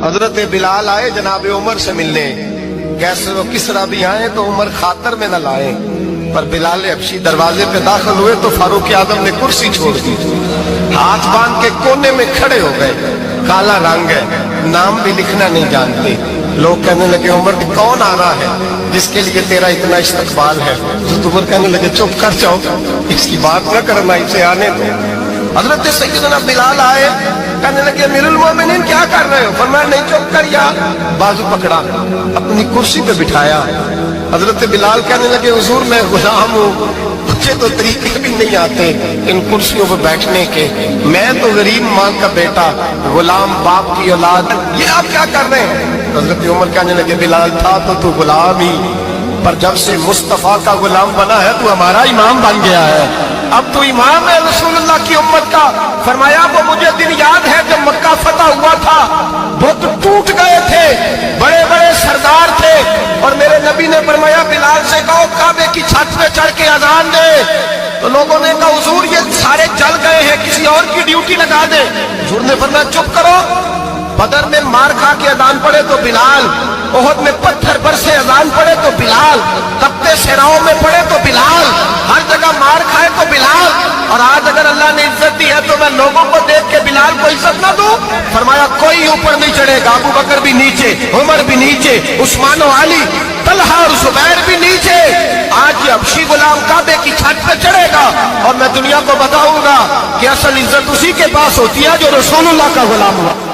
حضرت بلال آئے جناب عمر سے ملنے، کیسے وہ کس طرح بھی آئے تو عمر خاطر میں نہ لائے، پر بلال حبشی دروازے پہ داخل ہوئے تو فاروق اعظم نے کرسی چھوڑ دی، ہاتھ باندھ کے کونے میں کھڑے ہو گئے، کالا رنگ ہے، نام بھی لکھنا نہیں جانتے۔ لوگ کہنے لگے عمر کون آ رہا ہے جس کے لیے تیرا اتنا استقبال ہے؟ تو عمر کہنے لگے چپ کر جاؤ، اس کی بات نہ کرنا، اسے آنے دو۔ حضرت سیدنا بلال آئے، کہنے لگے امیر المومنین کیا کر رہے ہو؟ فرمایا نہیں چپ کر، یا بازو پکڑا، اپنی کرسی پہ بٹھایا۔ حضرت بلال کہنے لگے حضور میں غلام ہوں، مجھے تو طریقے بھی نہیں آتے ان کرسیوں پہ بیٹھنے کے، میں تو غریب ماں کا بیٹا، غلام باپ کی اولاد، یہ آپ کیا کر رہے ہیں؟ حضرت عمر کہنے لگے بلال تھا تو غلام ہی، پر جب سے مصطفیٰ کا غلام بنا ہے تو ہمارا امام بن گیا ہے، اب تو امام ہے رسول اللہ کی امت کا۔ فرمایا وہ مجھے دن یاد ہے جب مکہ فتح ہوا تھا، بت ٹوٹ گئے تھے، بڑے بڑے سردار تھے، اور میرے نبی نے فرمایا بلال سے کہو کعبے کی چھت پہ چڑھ کے اذان دے، تو لوگوں نے کہا حضور یہ سارے جل گئے ہیں، کسی اور کی ڈیوٹی لگا دے۔ حضور نے فرمایا چپ کرو، بدر میں مار کھا کے اذان پڑے تو بلال، احد میں پتھر برسے اذان پڑے تو بلال، تپتے صحراؤں میں پڑے تو بلال، ہر جگہ مار کھائے تو بلال، اور آج اگر اللہ نے عزت دی ہے تو میں لوگوں کو دیکھ کے بلال کو عزت نہ دوں؟ فرمایا کوئی اوپر نہیں چڑھے گا، ابو بکر بھی نیچے، عمر بھی نیچے، عثمان و علی، طلحہ اور زبیر بھی نیچے۔ آج یہ حبشی غلام کعبے کی چھت پہ چڑھے گا اور میں دنیا کو بتاؤں گا کہ اصل عزت اسی کے پاس ہوتی ہے جو رسول اللہ کا غلام ہوا۔